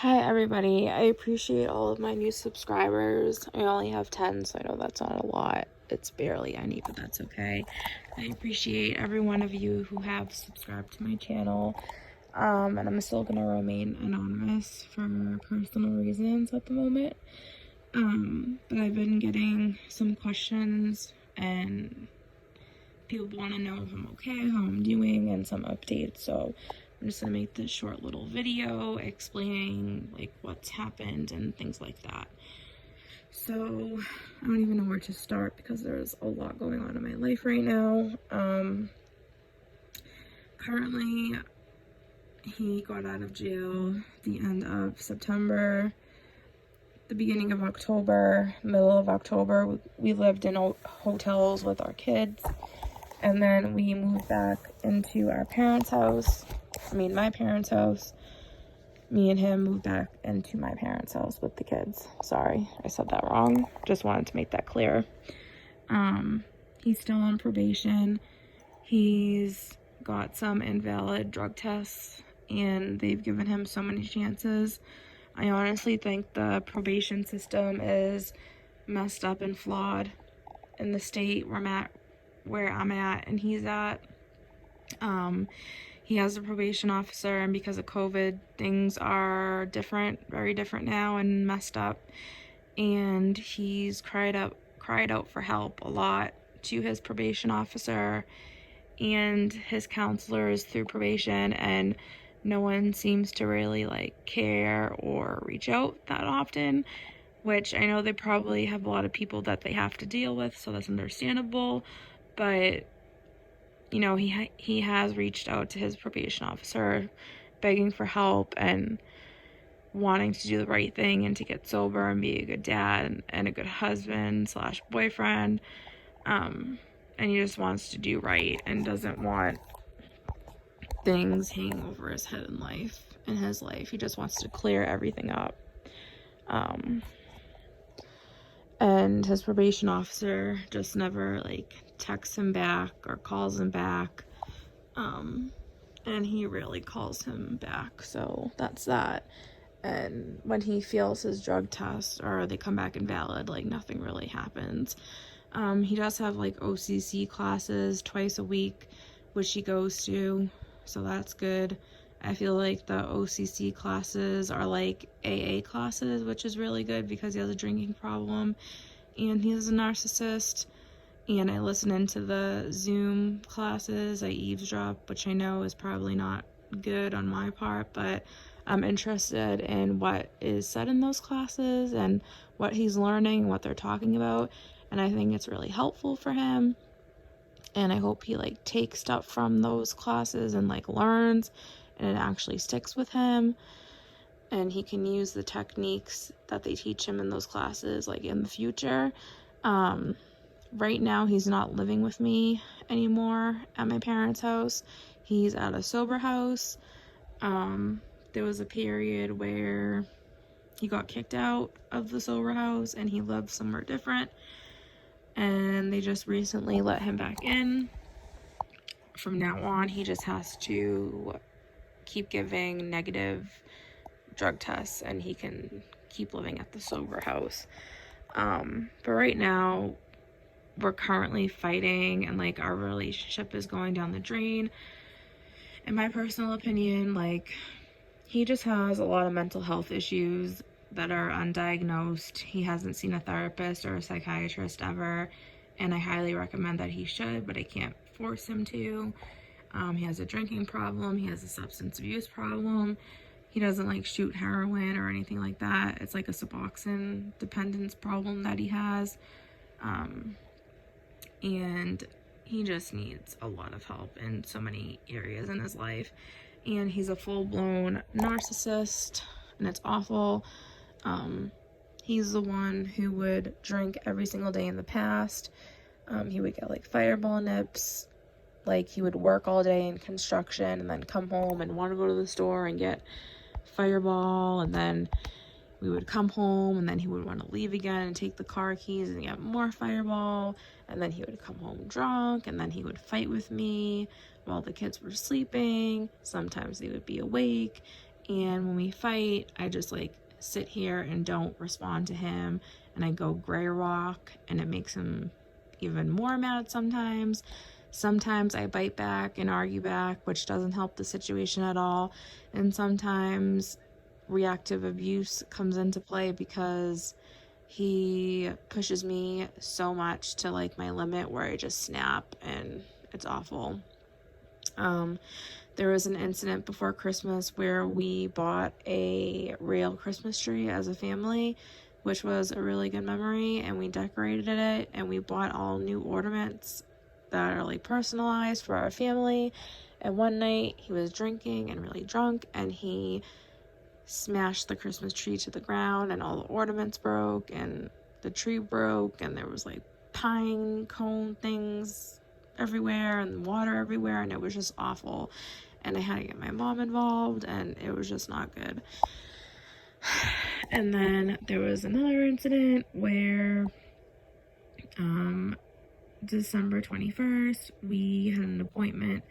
Hi everybody, I appreciate all of my new subscribers. I only have 10, so I know that's not a lot. It's barely any, but that's okay. I appreciate every one of you who have subscribed to my channel. And I'm still gonna remain anonymous for personal reasons at the moment. But I've been getting some questions and people want to know if I'm okay, how I'm doing, and some updates. So I'm just gonna make this short little video explaining like what's happened and things like that. So I don't even know where to start because there's a lot going on in my life right now. Currently he got out of jail the end of September, the beginning of October, middle of October. We lived in hotels with our kids, and then we moved back into our parents' house. My parents' house. Me and him moved back into my parents' house with the kids. Sorry, I said that wrong. Just wanted to make that clear. He's still on probation. He's got some invalid drug tests, and they've given him so many chances. I honestly think the probation system is messed up and flawed in the state where I'm at and he's at. He has a probation officer, and because of COVID, things are different, very different now and messed up. And he's cried out for help a lot to his probation officer and his counselors through probation, and no one seems to really care or reach out that often, which I know they probably have a lot of people that they have to deal with, so that's understandable. But you know, he has reached out to his probation officer begging for help and wanting to do the right thing and to get sober and be a good dad and a good husband / boyfriend. And he just wants to do right and doesn't want things hanging over his head in his life. He just wants to clear everything up. And his probation officer just never texts him back or calls him back. And he rarely calls him back, so that's that. And when he fails his drug tests or they come back invalid, nothing really happens. He does have OCC classes twice a week, which he goes to, so that's good. I feel like the OCC classes are like AA classes, which is really good because he has a drinking problem and he's a narcissist. And I listen into the Zoom classes, I eavesdrop, which I know is probably not good on my part, but I'm interested in what is said in those classes and what he's learning, what they're talking about, and I think it's really helpful for him. And I hope he takes stuff from those classes and learns, and it actually sticks with him, and he can use the techniques that they teach him in those classes in the future. Right now he's not living with me anymore at my parents' house. He's at a sober house. There was a period where he got kicked out of the sober house and he lived somewhere different, and they just recently let him back in. From now on, he just has to keep giving negative drug tests and he can keep living at the sober house. But right now we're currently fighting and our relationship is going down the drain. In my personal opinion, he just has a lot of mental health issues that are undiagnosed. He hasn't seen a therapist or a psychiatrist ever, and I highly recommend that he should, but I can't force him to. He has a drinking problem, he has a substance abuse problem. He doesn't shoot heroin or anything like that. It's a Suboxone dependence problem that he has. And he just needs a lot of help in so many areas in his life. And he's a full-blown narcissist, and it's awful. He's the one who would drink every single day in the past. He would get fireball nips. He would work all day in construction and then come home and want to go to the store and get fireball, and then we would come home and then he would want to leave again and take the car keys and get more fireball, and then he would come home drunk, and then he would fight with me while the kids were sleeping. Sometimes they would be awake, And when we fight, I just like sit here and don't respond to him, and I go gray rock, and it makes him even more mad sometimes. Sometimes I bite back and argue back, which doesn't help the situation at all. And sometimes reactive abuse comes into play because he pushes me so much to like my limit where I just snap, and it's awful. There was an incident before Christmas where we bought a real Christmas tree as a family, which was a really good memory, and we decorated it, and we bought all new ornaments that are like personalized for our family. And one night he was drinking and really drunk, and he smashed the Christmas tree to the ground, and all the ornaments broke, and the tree broke, and there was like pine cone things everywhere and water everywhere, and it was just awful. And I had to get my mom involved, and it was just not good. And then there was another incident where December 21st, we had an appointment,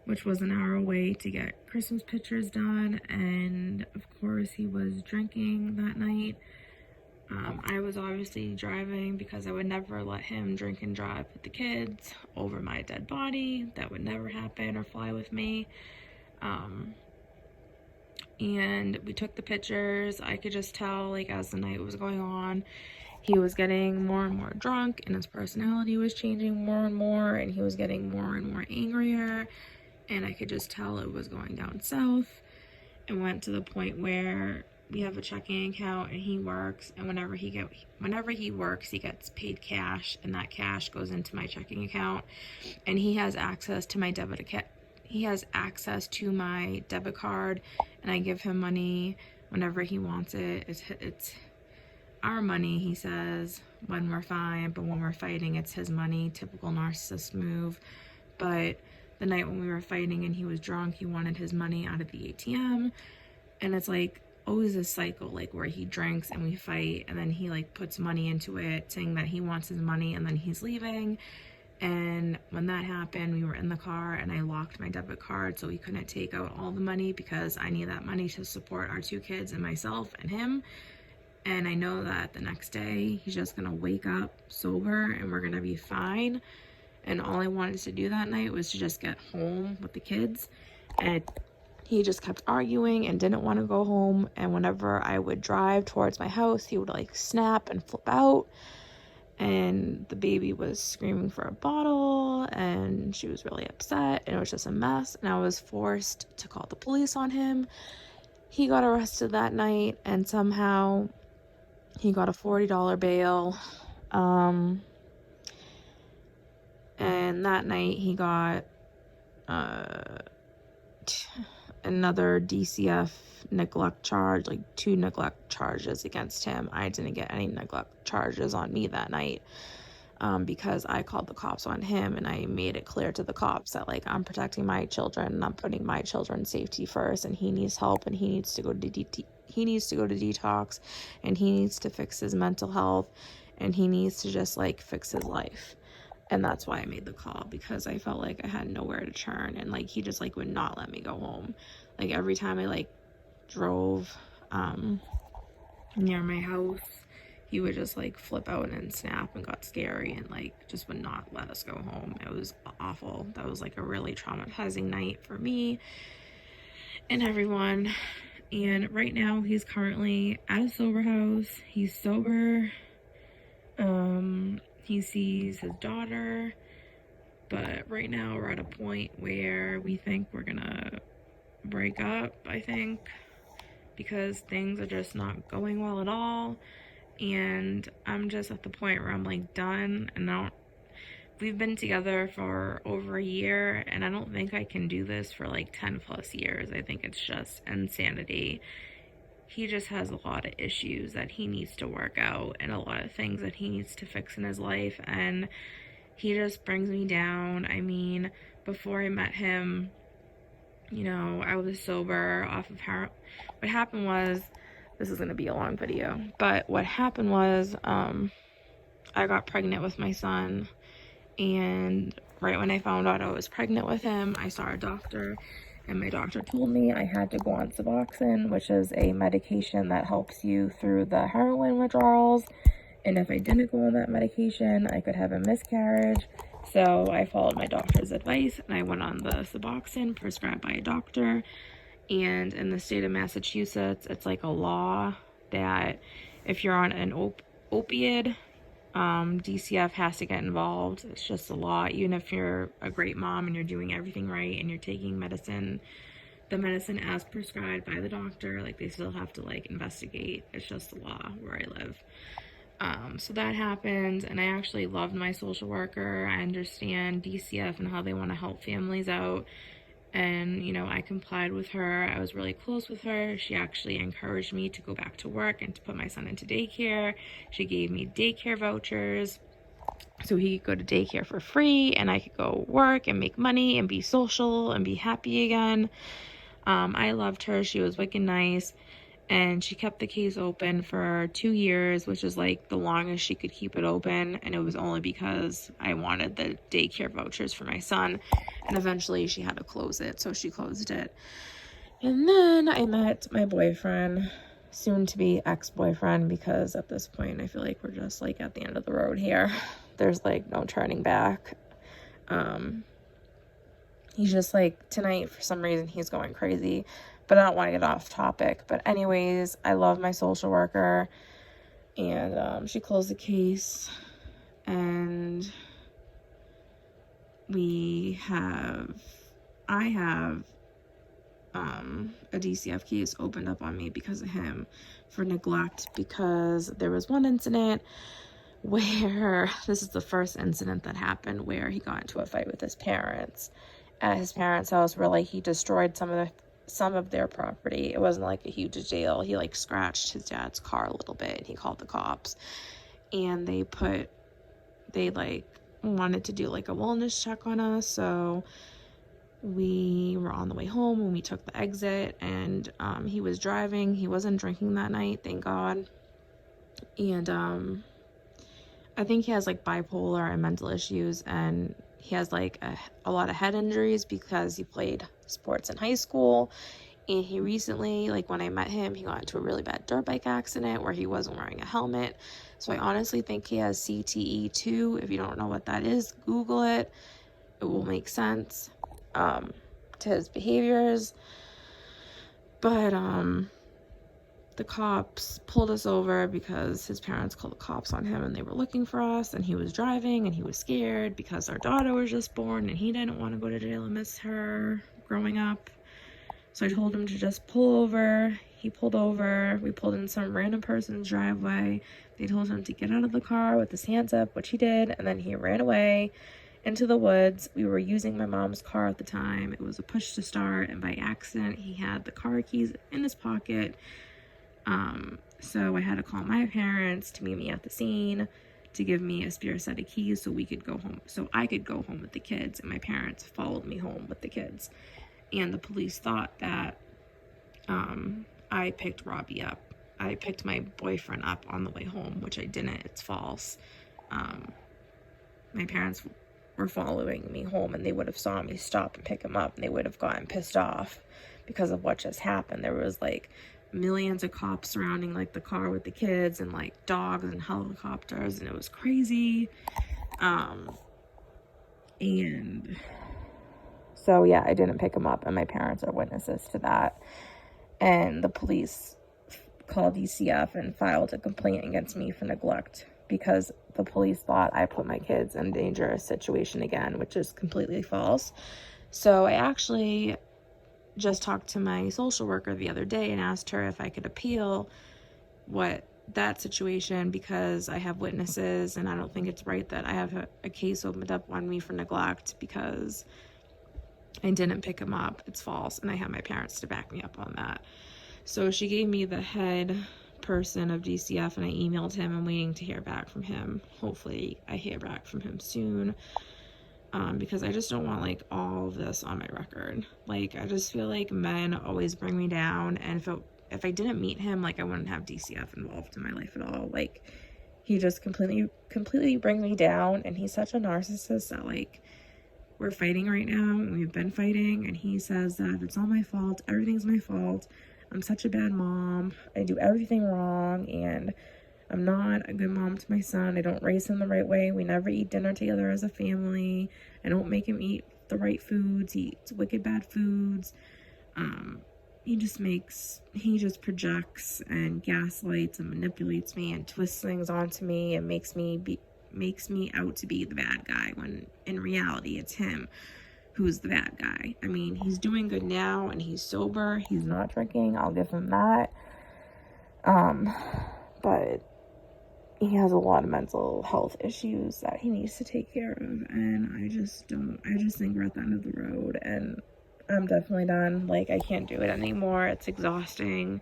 which was an hour away, to get Christmas pictures done, and of course he was drinking that night. I was obviously driving because I would never let him drink and drive with the kids over my dead body. That would never happen or fly with me. And we took the pictures. I could just tell, like, as the night was going on, he was getting more and more drunk, and his personality was changing more and more, and he was getting more and more angrier, and I could just tell it was going down south. It went to the point where we have a checking account, and he works, and whenever he works, he gets paid cash, and that cash goes into my checking account, and he has access to my debit account. He has access to my debit card, and I give him money whenever he wants it. It's our money, he says, when we're fine, but when we're fighting, it's his money. Typical narcissist move. But the night when we were fighting and he was drunk, he wanted his money out of the ATM, and it's like always this cycle, like where he drinks and we fight, and then he like puts money into it, saying that he wants his money, and then he's leaving. And when that happened, we were in the car, and I locked my debit card so he couldn't take out all the money, because I need that money to support our 2 kids and myself and him. And I know that the next day he's just gonna wake up sober and we're gonna be fine. And all I wanted to do that night was to just get home with the kids, and he just kept arguing and didn't want to go home. And whenever I would drive towards my house, he would like snap and flip out. And the baby was screaming for a bottle, and she was really upset, and it was just a mess. And I was forced to call the police on him. He got arrested that night, and somehow he got a $40 bail. And that night he got another DCF neglect charge, like 2 neglect charges against him. I didn't get any neglect charges on me that night, because I called the cops on him, and I made it clear to the cops that like I'm protecting my children, and I'm putting my children's safety first, and he needs help, and he needs to go to detox, and he needs to fix his mental health, and he needs to just like fix his life. And that's why I made the call, because I felt like I had nowhere to turn, and like he just like would not let me go home. Like every time I like drove near my house, he would just like flip out and snap and got scary, and like just would not let us go home. It was awful. That was like a really traumatizing night for me and everyone. And right now he's currently at a sober house. He's sober. He sees his daughter, but right now we're at a point where we think we're gonna break up, I think, because things are just not going well at all. And I'm just at the point where I'm like done, and we've been together for over a year, and I don't think I can do this for like 10 plus years. I think it's just insanity. He just has a lot of issues that he needs to work out, and a lot of things that he needs to fix in his life, and he just brings me down. I mean, before I met him, you know, I was sober off of heroin. What happened was, this is going to be a long video, but what happened was, I got pregnant with my son, and right when I found out I was pregnant with him, I saw a doctor, And my doctor told me I had to go on Suboxone, which is a medication that helps you through the heroin withdrawals. And if I didn't go on that medication, I could have a miscarriage. So I followed my doctor's advice and I went on the Suboxone prescribed by a doctor. And in the state of Massachusetts, it's like a law that if you're on an opioid, DCF has to get involved. It's just a law. Even if you're a great mom and you're doing everything right and you're taking medicine, the medicine as prescribed by the doctor, like they still have to like investigate. It's just the law where I live. So that happened, and I actually loved my social worker. I understand DCF and how they want to help families out. And, you know, I complied with her. I was really close with her. She actually encouraged me to go back to work and to put my son into daycare. She gave me daycare vouchers so he could go to daycare for free, and I could go work and make money and be social and be happy again. I loved her. She was wicked nice. And she kept the case open for 2 years, which is like the longest she could keep it open. And it was only because I wanted the daycare vouchers for my son. And eventually she had to close it, so she closed it. And then I met my boyfriend, soon to be ex-boyfriend, because at this point I feel like we're just like at the end of the road here. There's like no turning back. He's just like, tonight for some reason he's going crazy. But I don't want to get off topic. But anyways, I love my social worker. And she closed the case. And I have a DCF case opened up on me because of him for neglect. Because there was one incident where, this is the first incident that happened, where he got into a fight with his parents at his parents' house, where like he destroyed some of their property. It wasn't like a huge deal. He like scratched his dad's car a little bit and he called the cops, and they like wanted to do like a wellness check on us. So we were on the way home when we took the exit, and he was driving. He wasn't drinking that night, thank God. And I think he has like bipolar and mental issues, and he has like a lot of head injuries because he played sports in high school. And he recently, like when I met him, he got into a really bad dirt bike accident where he wasn't wearing a helmet. So I honestly think he has CTE too. If you don't know what that is, Google it. It will make sense to his behaviors. But the cops pulled us over because his parents called the cops on him and they were looking for us, and he was driving and he was scared because our daughter was just born and he didn't want to go to jail and miss her growing up. So I told him to just pull over. He pulled over. We pulled in some random person's driveway. They told him to get out of the car with his hands up, which he did, and then he ran away into the woods. We were using my mom's car at the time. It was a push to start, and by accident he had the car keys in his pocket. So I had to call my parents to meet me at the scene, to give me a spare set of keys so we could go home, so I could go home with the kids, and my parents followed me home with the kids. And the police thought that I picked Robbie up. I picked my boyfriend up on the way home, which I didn't. It's false. My parents were following me home, and they would have saw me stop and pick him up, and they would have gotten pissed off because of what just happened. There was like millions of cops surrounding like the car with the kids, and like dogs and helicopters, and it was crazy. And so yeah, I didn't pick him up, and my parents are witnesses to that. And the police called DCF and filed a complaint against me for neglect because the police thought I put my kids in a dangerous situation again, which is completely false. So I actually just talked to my social worker the other day and asked her if I could appeal that situation, because I have witnesses, and I don't think it's right that I have a case opened up on me for neglect because I didn't pick him up. It's false, and I have my parents to back me up on that. So she gave me the head person of DCF, and I emailed him. I'm waiting to hear back from him. Hopefully I hear back from him soon, because I just don't want like all of this on my record. Like, I just feel like men always bring me down, and if I didn't meet him, like, I wouldn't have DCF involved in my life at all. Like, he just completely brings me down, and he's such a narcissist that like we're fighting right now. We've been fighting, and he says that it's all my fault. Everything's my fault. I'm such a bad mom. I do everything wrong, and I'm not a good mom to my son. I don't raise him the right way. We never eat dinner together as a family. I don't make him eat the right foods. He eats wicked bad foods. He just projects and gaslights and manipulates me and twists things onto me and makes me out to be the bad guy, when in reality it's him who's the bad guy. I mean, he's doing good now and he's sober. He's not drinking. I'll give him that. But he has a lot of mental health issues that he needs to take care of, and I just think we're at the end of the road, and I'm definitely done. Like, I can't do it anymore. It's exhausting.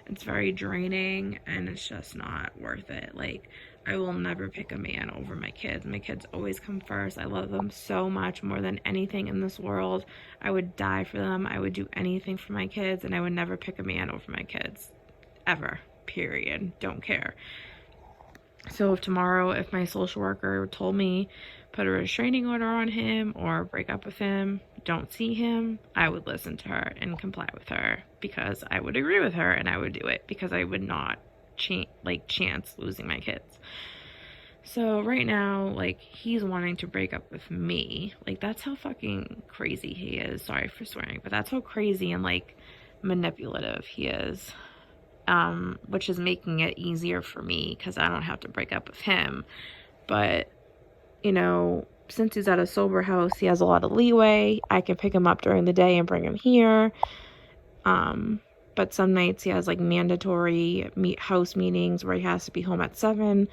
It's very draining, and it's just not worth it. Like, I will never pick a man over my kids. My kids always come first. I love them so much, more than anything in this world. I would die for them. I would do anything for my kids, and I would never pick a man over my kids. Ever. Period. Don't care. So if my social worker told me put a restraining order on him or break up with him, don't see him, I would listen to her and comply with her, because I would agree with her, and I would do it, because I would not chance losing my kids. So right now, like, he's wanting to break up with me. Like, that's how fucking crazy he is. Sorry for swearing, but that's how crazy and, like, manipulative he is. Which is making it easier for me, because I don't have to break up with him. But, you know, since he's at a sober house, he has a lot of leeway. I can pick him up during the day and bring him here. But some nights he has, like, mandatory house meetings where he has to be home at 7,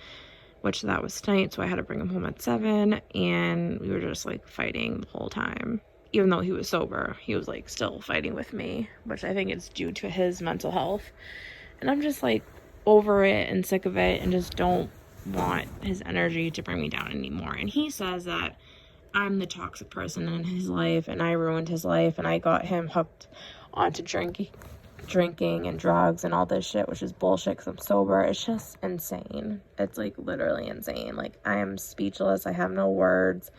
which that was tonight, so I had to bring him home at 7, and we were just, like, fighting the whole time. Even though he was sober, he was, like, still fighting with me, which I think is due to his mental health. And I'm just, like, over it and sick of it, and just don't want his energy to bring me down anymore. And he says that I'm the toxic person in his life, and I ruined his life, and I got him hooked onto drinking and drugs and all this shit, which is bullshit, because I'm sober. It's just insane. It's, like, literally insane. Like, I am speechless. I have no words.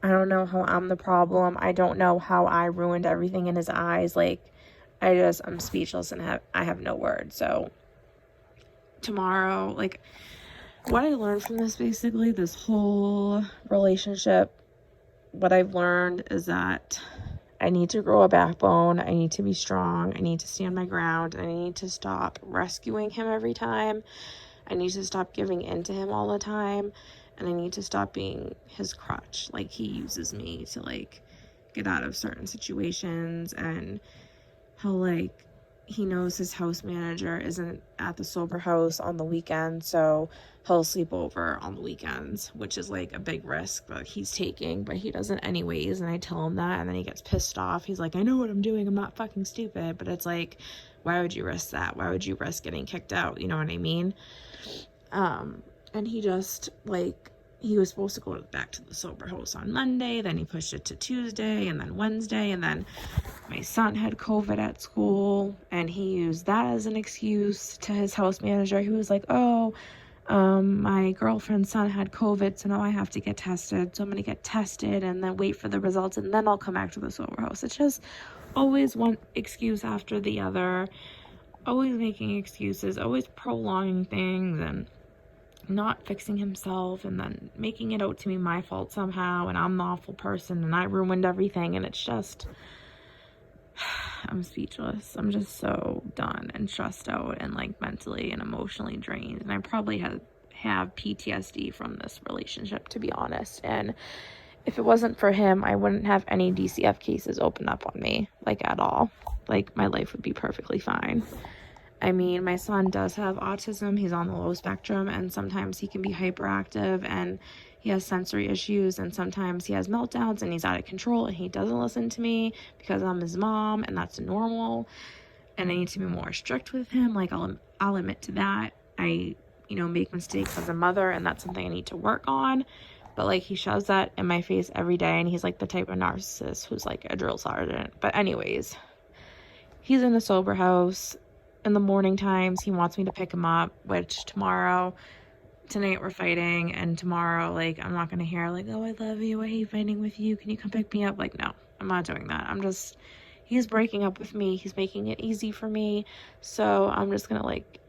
I don't know how I'm the problem. I don't know how I ruined everything in his eyes. Like, I'm speechless, and I have no words. So tomorrow, like, what I learned from this, basically, this whole relationship, what I've learned is that I need to grow a backbone. I need to be strong. I need to stand my ground. I need to stop rescuing him every time. I need to stop giving in to him all the time. And I need to stop being his crutch. Like, he uses me to, like, get out of certain situations, and he knows his house manager isn't at the sober house on the weekend, so he'll sleep over on the weekends, which is, like, a big risk that he's taking, but he doesn't anyways, and I tell him that, and then he gets pissed off. He's like, I know what I'm doing, I'm not fucking stupid. But it's like, why would you risk that? Why would you risk getting kicked out? You know what I mean? And he just, like, he was supposed to go back to the sober house on Monday, then he pushed it to Tuesday, and then Wednesday, and then my son had COVID at school, and he used that as an excuse to his house manager, who was like, my girlfriend's son had COVID, so now I have to get tested, so I'm gonna get tested and then wait for the results, and then I'll come back to the sober house. It's just always one excuse after the other, always making excuses, always prolonging things, and not fixing himself, and then making it out to be my fault somehow, and I'm the awful person, and I ruined everything. And it's just, I'm speechless. I'm just so done and stressed out and, like, mentally and emotionally drained, and I probably have PTSD from this relationship, to be honest. And if it wasn't for him, I wouldn't have any DCF cases open up on me, like, at all. Like, my life would be perfectly fine. I mean, my son does have autism. He's on the low spectrum, and sometimes he can be hyperactive, and he has sensory issues, and sometimes he has meltdowns, and he's out of control, and he doesn't listen to me because I'm his mom, and that's normal. And I need to be more strict with him. Like, I'll admit to that. I, make mistakes as a mother, and that's something I need to work on. But, like, he shoves that in my face every day, and he's, like, the type of narcissist who's, like, a drill sergeant. But anyways, he's in a sober house. In the morning times, he wants me to pick him up, which tomorrow tonight we're fighting, and tomorrow, like, I'm not gonna hear, like, oh, I love you, I hate fighting with you, can you come pick me up? Like, no, I'm not doing that. He's breaking up with me, he's making it easy for me, so I'm just gonna, like,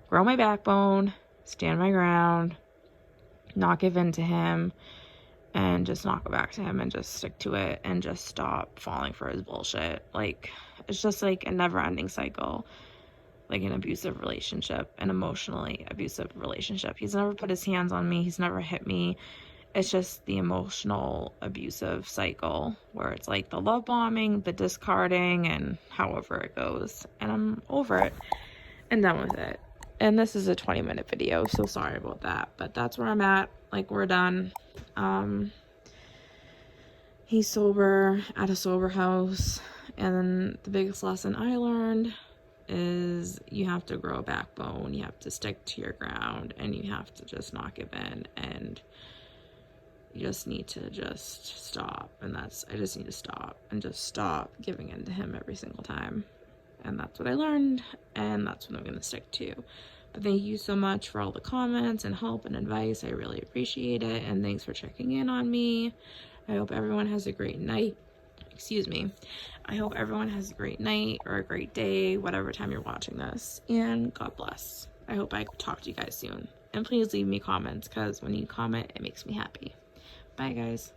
grow my backbone, stand my ground, not give in to him, and just not go back to him, and just stick to it, and just stop falling for his bullshit. Like, it's just like a never-ending cycle, like an abusive relationship, an emotionally abusive relationship. He's never put his hands on me, he's never hit me. It's just the emotional abusive cycle where it's like the love bombing, the discarding, and however it goes. And I'm over it and done with it. And this is a 20-minute video, so sorry about that, but that's where I'm at. Like, we're done. He's sober, at a sober house, and then the biggest lesson I learned is you have to grow a backbone, you have to stick to your ground, and you have to just not give in, and you just need to just stop. And I just need to stop and just stop giving in to him every single time. And that's what I learned, and that's what I'm going to stick to. But thank you so much for all the comments and help and advice. I really appreciate it, and thanks for checking in on me. I hope everyone has a great night. Excuse me. I hope everyone has a great night or a great day, whatever time you're watching this, and God bless. I hope I talk to you guys soon. And please leave me comments, because when you comment, it makes me happy. Bye, guys.